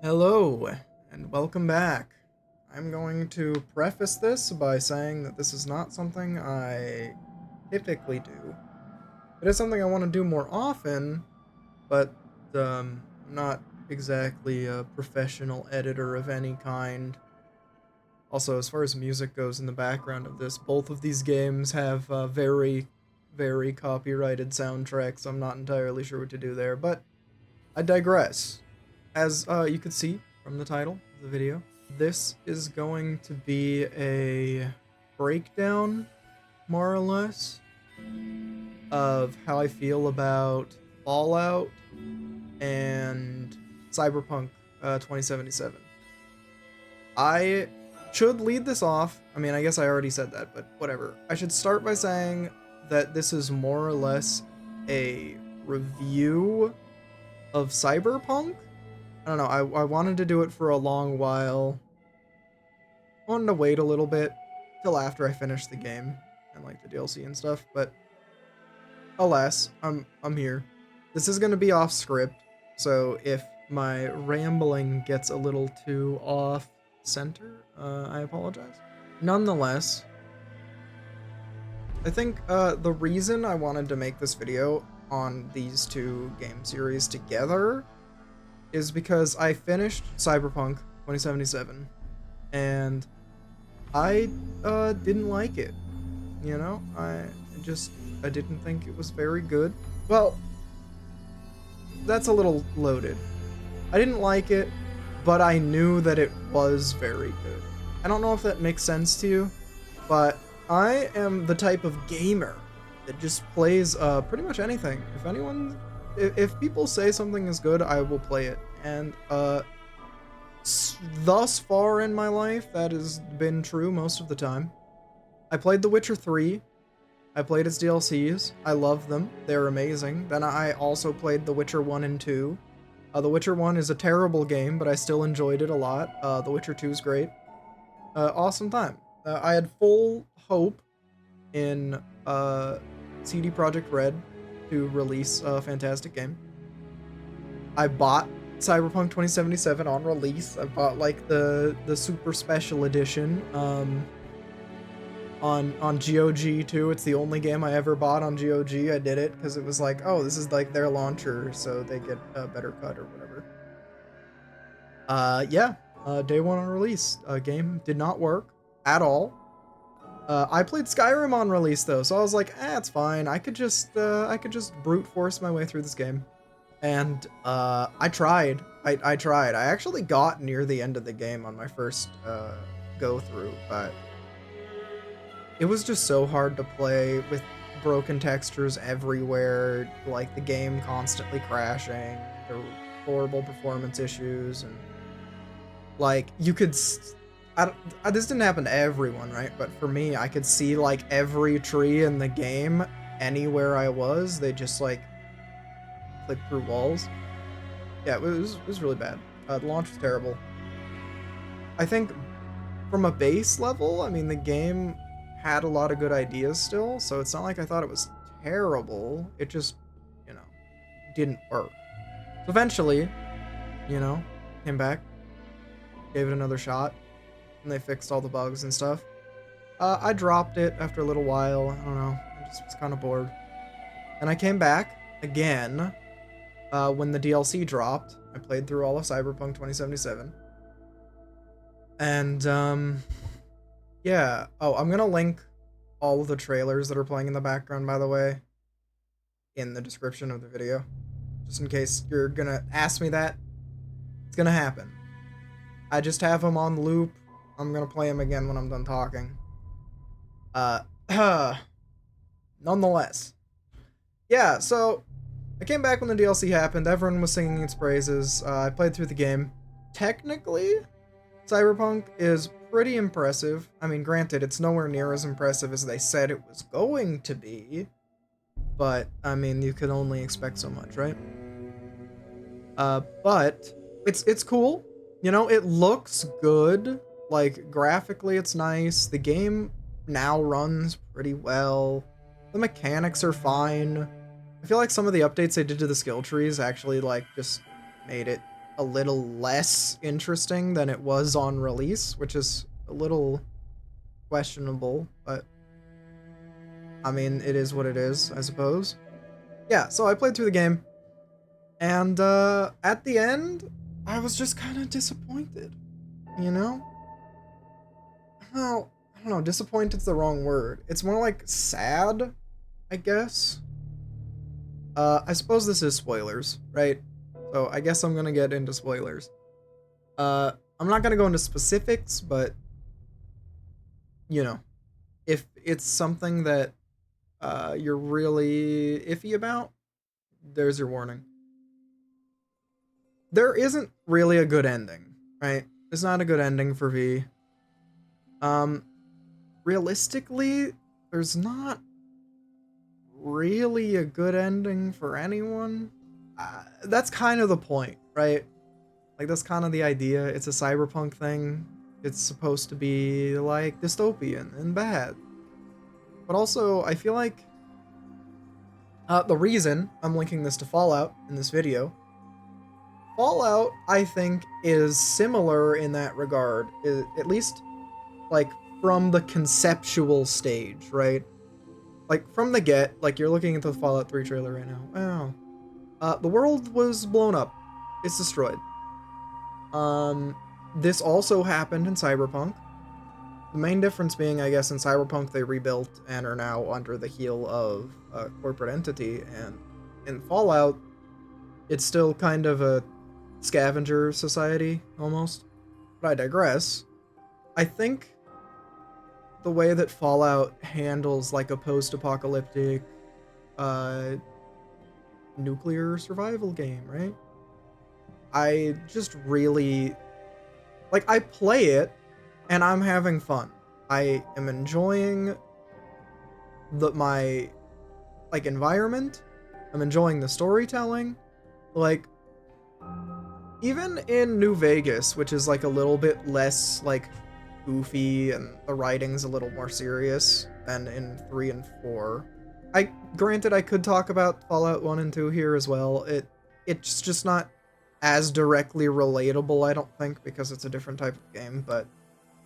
Hello, and welcome back. I'm going to preface this by saying that this is not something I typically do. It is something I want to do more often, but I'm not exactly a professional editor of any kind. Also, as far as music goes in the background of this, both of these games have very copyrighted soundtracks. I'm not entirely sure what to do there, but I digress. As you could see from the title of the video, this is going to be a breakdown, more or less, of how I feel about Fallout and Cyberpunk 2077. I should lead this off. I mean, I guess I already said that, but whatever. I should start by saying that this is more or less a review of Cyberpunk. I don't know, I wanted to do it for a long while. I wanted to wait a little bit till after I finished the game and like the DLC and stuff, but alas, I'm here. This is gonna be off script, so if my rambling gets a little too off center, I apologize. Nonetheless, I think the reason I wanted to make this video on these two game series together is because I finished Cyberpunk 2077 and I didn't like it. You know, I didn't think it was very good. Well, that's a little loaded. I didn't like it, but I knew that it was very good. I don't know if that makes sense to you, but I am the type of gamer that just plays pretty much anything. If people say something is good, I will play it. And thus far in my life, that has been true most of the time. I played The Witcher 3. I played its DLCs. I love them. They're amazing. Then I also played The Witcher 1 and 2. The Witcher 1 is a terrible game, but I still enjoyed it a lot. The Witcher 2 is great. Awesome time. I had full hope in CD Projekt Red to release a fantastic game. I bought Cyberpunk 2077 on release. I bought like the super special edition on GOG too. It's the only game I ever bought on GOG. I did it because it was like, oh, this is like their launcher, so they get a better cut or whatever. Yeah, day one on release. Game did not work at all. I played Skyrim on release though, so I was like, it's fine. I could just brute force my way through this game. And I tried. I tried. I actually got near the end of the game on my first go through, but it was just so hard to play with broken textures everywhere, like the game constantly crashing, there were horrible performance issues, and like you could this didn't happen to everyone, right? But for me, I could see like every tree in the game anywhere I was. They just like click through walls. Yeah, it was really bad. The launch was terrible. I think from a base level, I mean, the game had a lot of good ideas still, so it's not like I thought it was terrible. It just, you know, didn't work. So eventually, you know, came back, gave it another shot, and they fixed all the bugs and stuff. I dropped it after a little while. I don't know. I just was kind of bored. And I came back again when the DLC dropped. I played through all of Cyberpunk 2077. And, yeah. Oh, I'm gonna link all of the trailers that are playing in the background, by the way, in the description of the video. Just in case you're gonna ask me that. It's gonna happen. I just have them on loop. I'm gonna play them again when I'm done talking. Nonetheless. Yeah, so I came back when the DLC happened. Everyone was singing its praises. I played through the game. Technically, Cyberpunk is pretty impressive. I mean, granted, it's nowhere near as impressive as they said it was going to be. But, I mean, you can only expect so much, right? But it's cool. You know, it looks good. Like, graphically, it's nice. The game now runs pretty well. The mechanics are fine. I feel like some of the updates they did to the skill trees actually, like, just made it a little less interesting than it was on release, which is a little questionable, but I mean, it is what it is, I suppose. Yeah, so I played through the game, and at the end, I was just kind of disappointed, you know? Well, I don't know, disappointed's the wrong word. It's more like sad, I guess. I suppose this is spoilers, right? So I guess I'm gonna get into spoilers. I'm not gonna go into specifics, but, you know, if it's something that you're really iffy about, there's your warning. There isn't really a good ending, right? There's not a good ending for V. Um, Realistically, there's not really a good ending for anyone. That's kind of the point, right? Like, that's kind of the idea. It's a cyberpunk thing. It's supposed to be, like, dystopian and bad. But also, I feel like the reason I'm linking this to Fallout in this video, Fallout, I think, is similar in that regard, at least, like, from the conceptual stage, right? Like, from the get, like, you're looking at the Fallout 3 trailer right now. Wow. The world was blown up. It's destroyed. This also happened in Cyberpunk. The main difference being, I guess, in Cyberpunk they rebuilt and are now under the heel of a corporate entity, and in Fallout, it's still kind of a scavenger society, almost. But I digress. I think the way that Fallout handles, like, a post-apocalyptic, nuclear survival game, right? I just really... Like, I play it, and I'm having fun. I am enjoying my, like, environment. I'm enjoying the storytelling. Like, even in New Vegas, which is, like, a little bit less, like, goofy and the writing's a little more serious than in 3 and 4. Granted, I could talk about Fallout 1 and 2 here as well. It's just not as directly relatable, I don't think, because it's a different type of game, but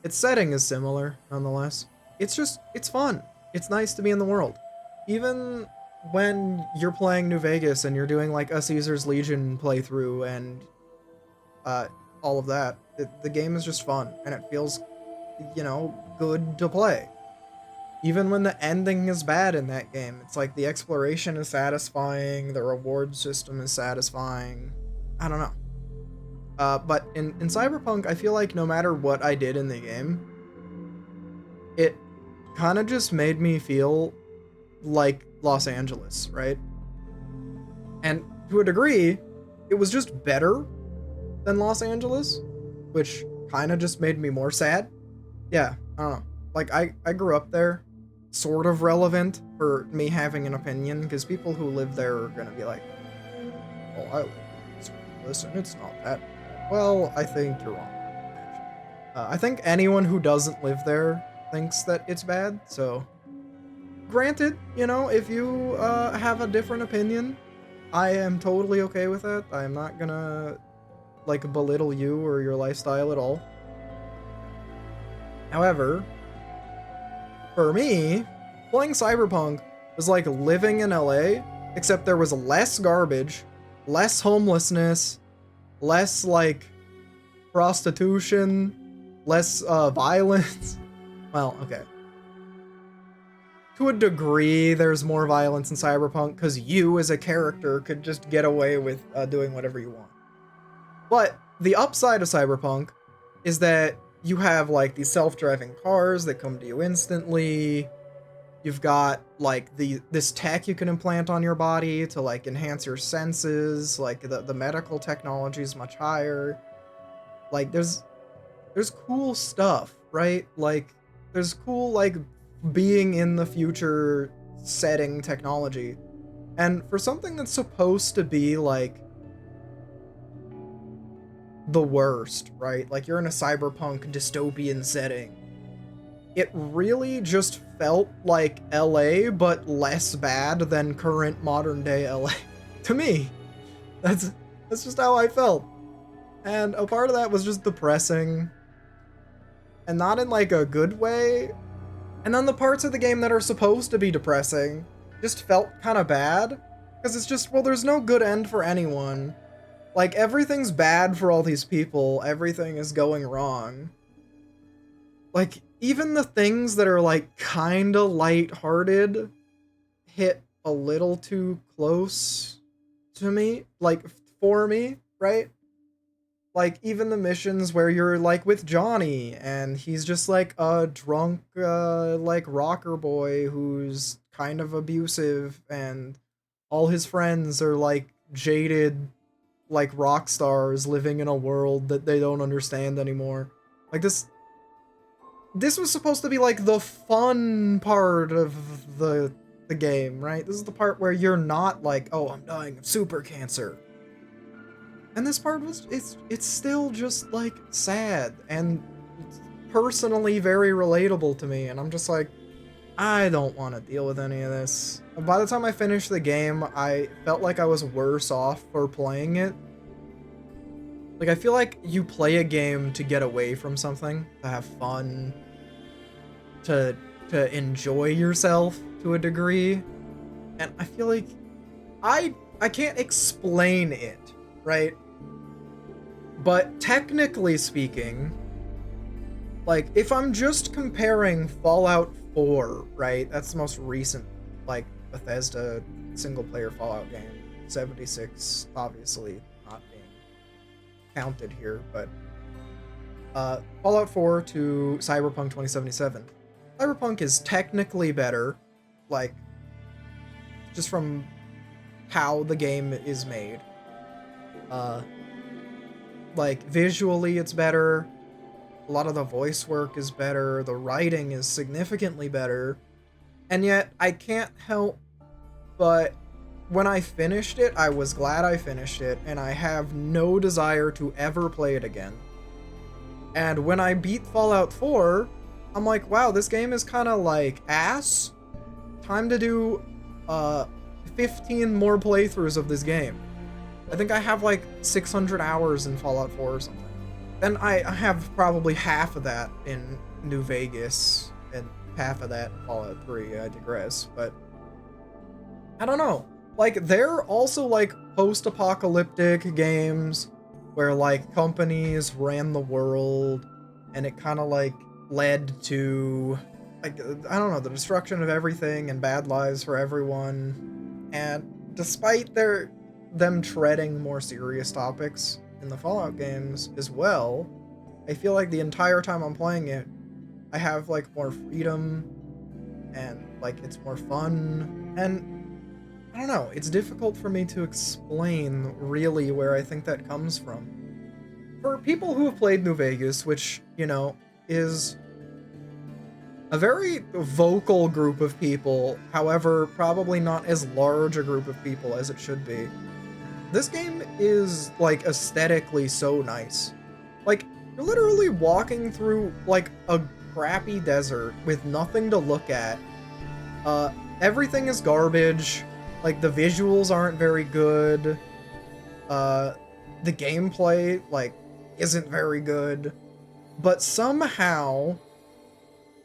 its setting is similar, nonetheless. It's fun. It's nice to be in the world. Even when you're playing New Vegas and you're doing, like, a Caesar's Legion playthrough and all of that, the game is just fun, and it feels, you know, good to play. Even when the ending is bad in that game, it's like the exploration is satisfying, the reward system is satisfying. I don't know. But in Cyberpunk, I feel like no matter what I did in the game, it kind of just made me feel like Los Angeles, right? And to a degree, it was just better than Los Angeles, which kind of just made me more sad. Yeah, I don't know. Like, I grew up there, sort of relevant for me having an opinion, because people who live there are going to be like, well, I live in Los Angeles, and it's not that bad. Well, I think you're wrong, actually. I think anyone who doesn't live there thinks that it's bad, so granted, you know, if you have a different opinion, I am totally okay with that. I am not gonna, like, belittle you or your lifestyle at all. However, for me, playing Cyberpunk was like living in LA, except there was less garbage, less homelessness, less, like, prostitution, less violence. Well, okay. To a degree, there's more violence in Cyberpunk because you, as a character, could just get away with doing whatever you want. But the upside of Cyberpunk is that you have, like, these self-driving cars that come to you instantly. You've got, like, this tech you can implant on your body to, like, enhance your senses. Like, the medical technology is much higher. Like, there's cool stuff, right? Like, there's cool, like, being in the future setting technology. And for something that's supposed to be, like, the worst, right? Like, you're in a cyberpunk dystopian setting. It really just felt like LA, but less bad than current modern day LA. To me. That's just how I felt. And a part of that was just depressing. And not in like a good way. And then the parts of the game that are supposed to be depressing just felt kind of bad. Because it's just, well, there's no good end for anyone. Like, everything's bad for all these people. Everything is going wrong. Like, even the things that are, like, kinda lighthearted hit a little too close to me. Like, for me, right? Like, even the missions where you're, like, with Johnny, and he's just, like, a drunk, like, rocker boy who's kind of abusive, and all his friends are, like, jaded, like, rock stars living in a world that they don't understand anymore. Like, this was supposed to be, like, the fun part of the game, right? This is the part where you're not like, oh, I'm dying of super cancer. And this part was, it's still just, like, sad and personally very relatable to me, and I'm just like, I don't want to deal with any of this. By the time I finished the game, I felt like I was worse off for playing it. Like, I feel like you play a game to get away from something, to have fun, to enjoy yourself to a degree, and I feel like I can't explain it, right? But technically speaking, like, if I'm just comparing Fallout 4, right? That's the most recent, like, Bethesda single-player Fallout game. 76, obviously, not being counted here, but Fallout 4 to Cyberpunk 2077. Cyberpunk is technically better, like, just from how the game is made. Like, visually it's better, a lot of the voice work is better, the writing is significantly better, and yet I can't help but when I finished it, I was glad I finished it, and I have no desire to ever play it again. And when I beat Fallout 4, I'm like, wow, this game is kind of like ass. Time to do 15 more playthroughs of this game. I think I have like 600 hours in Fallout 4 or something. And I have probably half of that in New Vegas and half of that in Fallout 3. I digress, but I don't know. Like, they're also like post-apocalyptic games where like companies ran the world and it kind of like led to, like, I don't know, the destruction of everything and bad lives for everyone. And despite them treading more serious topics in the Fallout games as well, I feel like the entire time I'm playing it, I have like more freedom and like it's more fun, and I don't know, it's difficult for me to explain really where I think that comes from. For people who have played New Vegas, which, you know, is a very vocal group of people, however, probably not as large a group of people as it should be, this game is, like, aesthetically so nice. Like, you're literally walking through, like, a crappy desert with nothing to look at. Everything is garbage. Like, the visuals aren't very good. The gameplay, like, isn't very good. But somehow,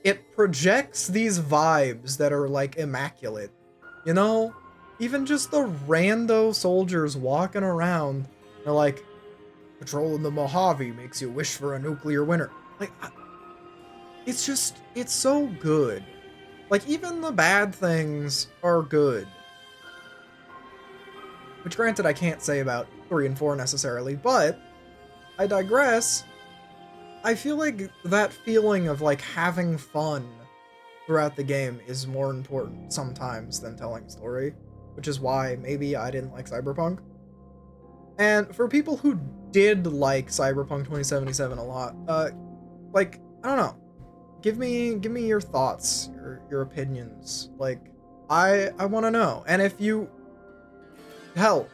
it projects these vibes that are, like, immaculate. You know? Even just the rando soldiers walking around, they're like, patrolling the Mojave makes you wish for a nuclear winter. Like, it's just, it's so good. Like, even the bad things are good. Which, granted, I can't say about 3 and 4 necessarily, but I digress. I feel like that feeling of, like, having fun throughout the game is more important sometimes than telling a story, which is why maybe I didn't like CyberPunk. And for people who did like CyberPunk 2077 a lot, like, I don't know, give me your thoughts, your opinions. Like, I want to know. And if you, hell,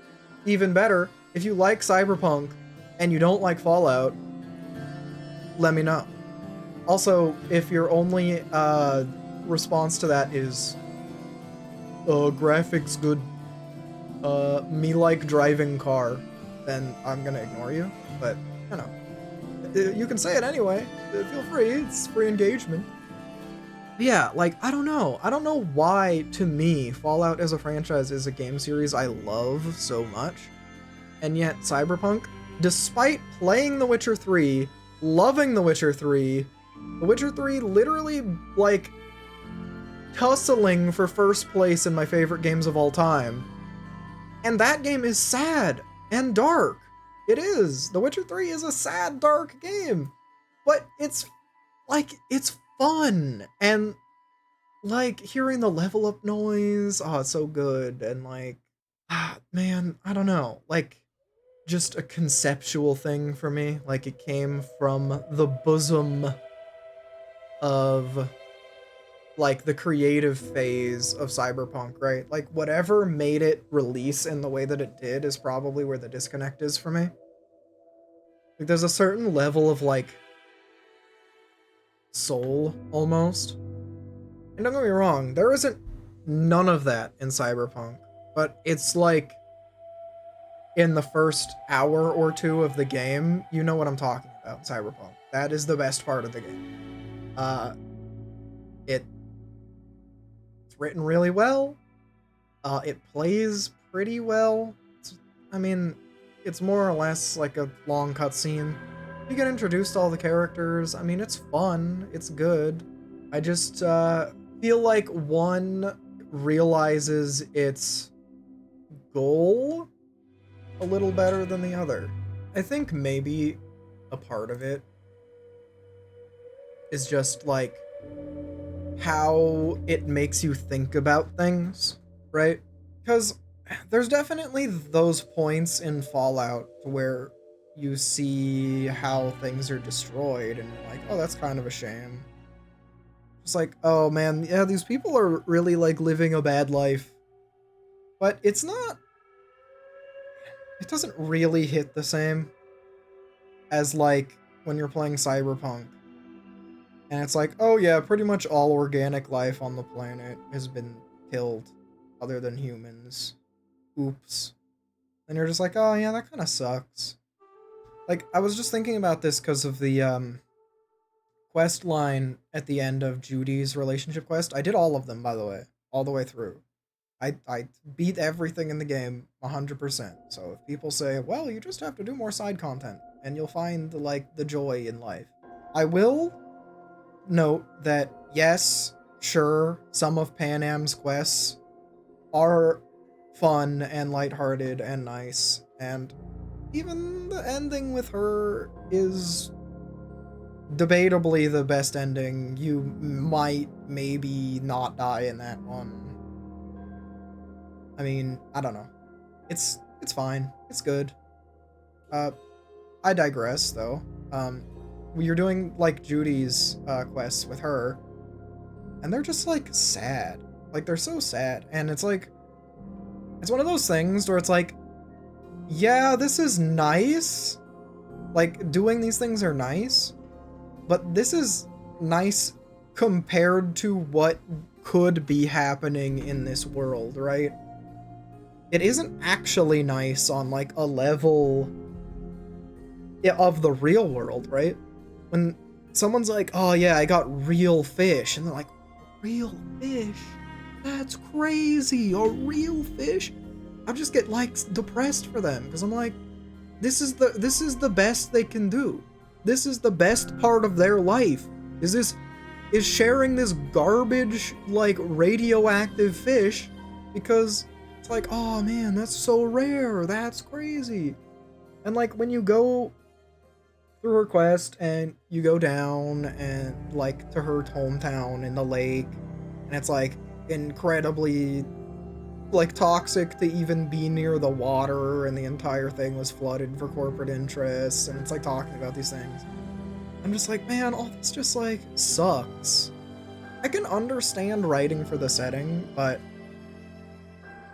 even better, if you like CyberPunk and you don't like Fallout, let me know. Also, if your only response to that is, graphics good, me like driving car, then I'm gonna ignore you. But you know, you can say it anyway. Feel free. It's free engagement. Yeah, like, I don't know. I don't know why, to me, Fallout as a franchise is a game series I love so much. And yet, Cyberpunk, despite playing The Witcher 3, loving The Witcher 3, The Witcher 3 literally, like, tussling for first place in my favorite games of all time. And that game is sad and dark. It is. The Witcher 3 is a sad, dark game. But it's, like, it's fun. And like, hearing the level up noise, oh, it's so good. And like, man, I don't know. Like, just a conceptual thing for me. Like, it came from the bosom of, like, the creative phase of Cyberpunk, right? Like, whatever made it release in the way that it did is probably where the disconnect is for me. Like, there's a certain level of, like, soul, almost. And don't get me wrong, there isn't none of that in Cyberpunk, but it's like in the first hour or two of the game, you know what I'm talking about, Cyberpunk. That is the best part of the game. It's written really well. It plays pretty well. I mean, it's more or less like a long cutscene. You get introduced to all the characters. I mean, it's fun. It's good. I just, feel like one realizes its goal a little better than the other. I think maybe a part of it is just like how it makes you think about things, right? Because there's definitely those points in Fallout where you see how things are destroyed and you're like, oh, that's kind of a shame. It's like, oh man, yeah, these people are really like living a bad life. But it's not, it doesn't really hit the same as like when you're playing Cyberpunk. And it's like, oh yeah, pretty much all organic life on the planet has been killed other than humans. Oops. And you're just like, oh yeah, that kind of sucks. Like, I was just thinking about this because of the quest line at the end of Judy's relationship quest. I did all of them, by the way, all the way through. I beat everything in the game 100%. So if people say, well, you just have to do more side content and you'll find the joy in life. I will note that yes, sure, some of Panam's quests are fun and lighthearted and nice, and even the ending with her is debatably the best ending. You might maybe not die in that one. I mean, I don't know. It's fine. It's good. I digress though. You're doing like Judy's quests with her, and they're just like sad. Like they're so sad, and it's like it's one of those things where it's like, yeah, this is nice. Like doing these things are nice, but this is nice compared to what could be happening in this world, right? It isn't actually nice on like a level of the real world, right? When someone's like, oh yeah, I got real fish, and they're like, real fish? That's crazy, a real fish? I just get like depressed for them, because I'm like, this is the best they can do. This is the best part of their life. Is sharing this garbage, like radioactive fish, because it's like, oh man, that's so rare, that's crazy. And like when you go through her quest and you go down and like to her hometown in the lake, and it's like incredibly like toxic to even be near the water, and the entire thing was flooded for corporate interests, and it's like talking about these things. I'm just like, man, all this just like sucks. I can understand writing for the setting, but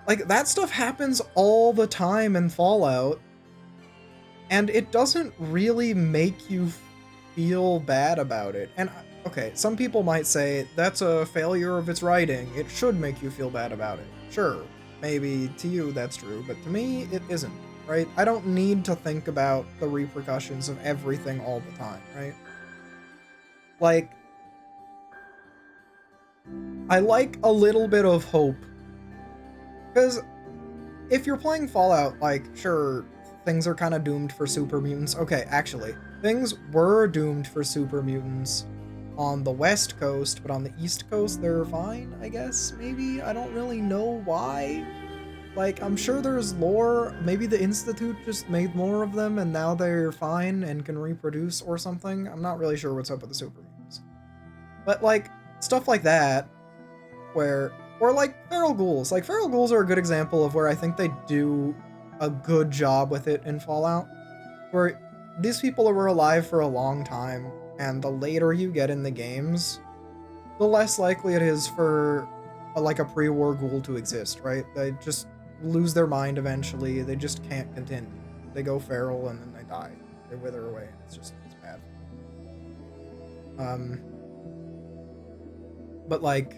like that stuff happens all the time in Fallout, and it doesn't really make you feel bad about it. And okay, some people might say that's a failure of its writing. It should make you feel bad about it. Sure, maybe to you that's true, but to me it isn't. right? I don't need to think about the repercussions of everything all the time, right? Like, I like a little bit of hope. Because if you're playing Fallout, like, sure, things are kind of doomed for super mutants. Okay, actually, things were doomed for super mutants on the West Coast, but on the East Coast, they're fine, I guess, maybe? I don't really know why. Like, I'm sure there's lore. Maybe the Institute just made more of them and now they're fine and can reproduce or something. I'm not really sure what's up with the super mutants. But, like, stuff like that, where... Or, like, feral ghouls. Like, feral ghouls are a good example of where I think they do a good job with it in Fallout. Where these people were alive for a long time, and the later you get in the games, the less likely it is for, like, a pre-war ghoul to exist, right? They just lose their mind eventually. They just can't continue. They go feral, and then they die. They wither away. It's bad. But, like...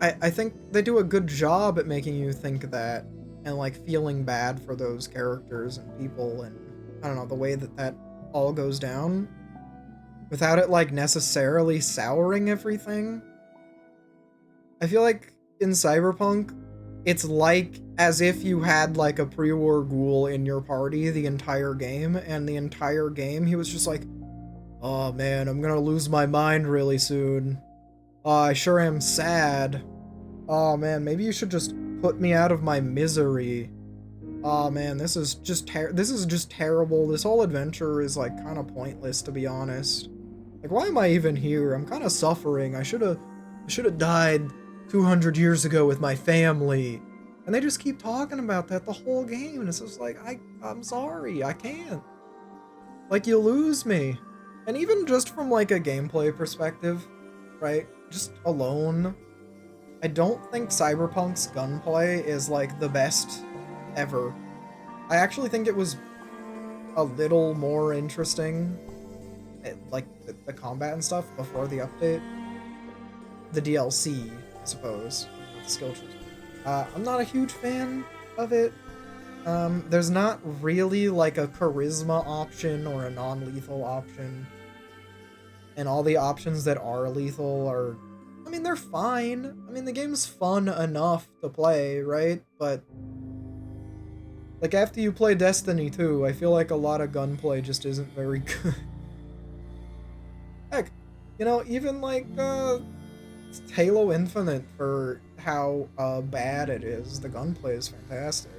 I think they do a good job at making you think that and like feeling bad for those characters and people and I don't know, the way that all goes down without it like necessarily souring everything. I feel like in Cyberpunk, it's like as if you had like a pre-war ghoul in your party the entire game, and the entire game he was just like, oh man, I'm gonna lose my mind really soon. I sure am sad. Oh man, maybe you should just put me out of my misery. Oh man, this is just terrible. This whole adventure is like kind of pointless, to be honest. Like, why am I even here? I'm kind of suffering. I should have died 200 years ago with my family. And they just keep talking about that the whole game, and it's just like, I'm sorry, I can't. Like, you lose me. And even just from like a gameplay perspective, right? Just alone, I don't think Cyberpunk's gunplay is, like, the best ever. I actually think it was a little more interesting, like, the combat and stuff before the update. The DLC, I suppose, the skill trees. I'm not a huge fan of it. There's not really, like, a charisma option or a non-lethal option. And all the options that are lethal are... I mean, they're fine. I mean, the game's fun enough to play, right? But, like, after you play Destiny 2, I feel like a lot of gunplay just isn't very good. Heck, you know, even, like, Halo Infinite, for how bad it is, the gunplay is fantastic.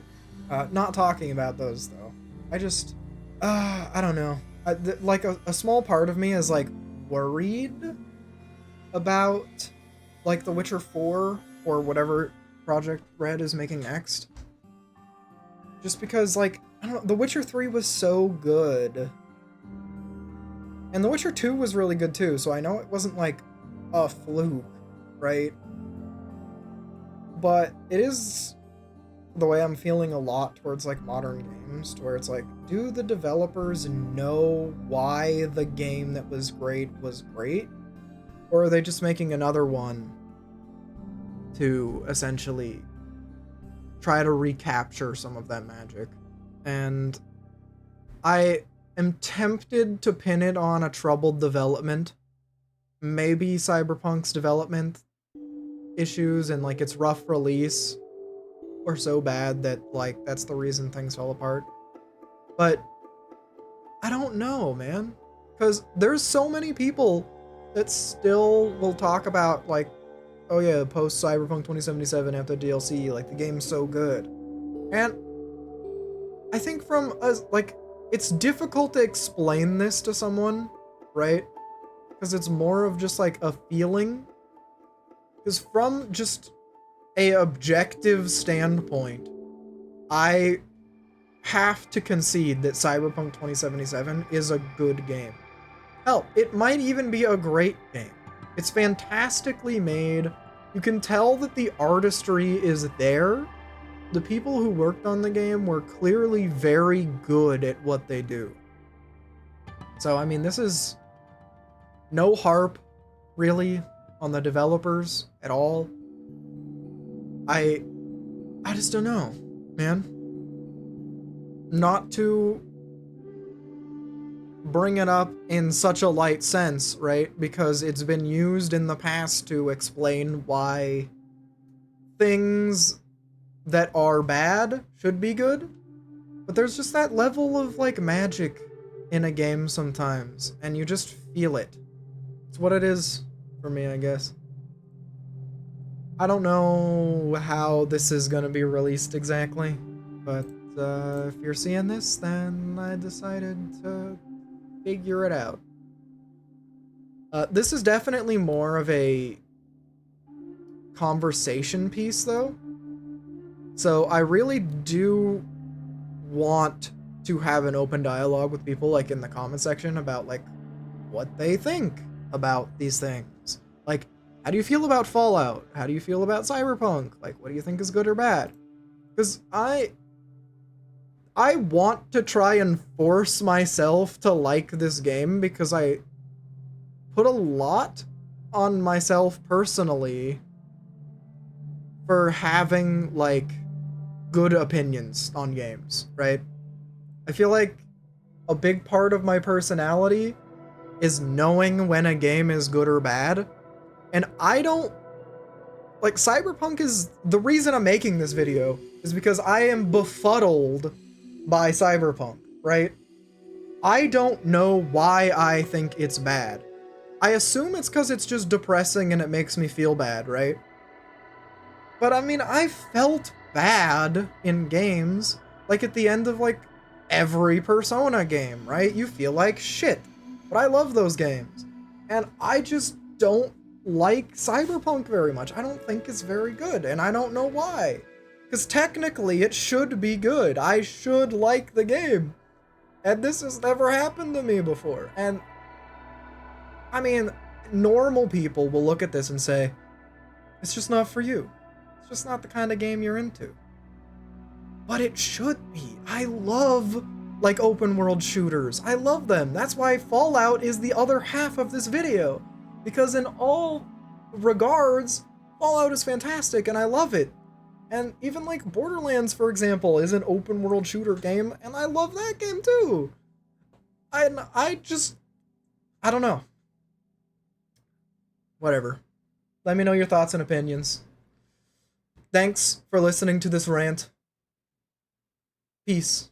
Not talking about those, though. I just... I don't know. Like, a small part of me is, like, worried about... like The Witcher 4 or whatever Project Red is making next. Just because, like, I don't know, The Witcher 3 was so good. And The Witcher 2 was really good too, so I know it wasn't like a fluke, right? But it is the way I'm feeling a lot towards like modern games, to where it's like, do the developers know why the game that was great? Or are they just making another one to essentially try to recapture some of that magic? And I am tempted to pin it on a troubled development. Maybe Cyberpunk's development issues and like its rough release were so bad that like that's the reason things fell apart. But I don't know, man. Because there's so many people that still will talk about like, oh yeah, post Cyberpunk 2077 after DLC, like the game's so good. And I think from us, like, it's difficult to explain this to someone, right? Because it's more of just like a feeling. Because from just a objective standpoint, I have to concede that Cyberpunk 2077 is a good game. Hell, it might even be a great game. It's fantastically made. You can tell that the artistry is there. The people who worked on the game were clearly very good at what they do. So, I mean, this is no harp, really, on the developers at all. I just don't know. man. Not to bring it up in such a light sense, right? Because it's been used in the past to explain why things that are bad should be good. But there's just that level of, like, magic in a game sometimes, and you just feel it. It's what it is for me, I guess. I don't know how this is gonna be released exactly, but if you're seeing this, then I decided to figure it out. This is definitely more of a conversation piece, though. So I really do want to have an open dialogue with people, like, in the comment section about, like, what they think about these things. Like, how do you feel about Fallout? How do you feel about Cyberpunk? Like, what do you think is good or bad? Because I want to try and force myself to like this game, because I put a lot on myself personally for having, like, good opinions on games, right? I feel like a big part of my personality is knowing when a game is good or bad. And I don't, like, Cyberpunk is the reason I'm making this video is because I am befuddled by Cyberpunk, right? I don't know why I think it's bad. I assume it's because it's just depressing and it makes me feel bad, right? But I mean, I felt bad in games, like at the end of, like, every Persona game, right? You feel like shit. But I love those games. And I just don't like Cyberpunk very much. I don't think it's very good, and I don't know why. Because technically it should be good. I should like the game. And this has never happened to me before. And I mean, normal people will look at this and say, it's just not for you. It's just not the kind of game you're into. But it should be. I love, like, open world shooters. I love them. That's why Fallout is the other half of this video. Because in all regards, Fallout is fantastic and I love it. And even, like, Borderlands, for example, is an open world shooter game, and I love that game too. I don't know. Whatever. Let me know your thoughts and opinions. Thanks for listening to this rant. Peace.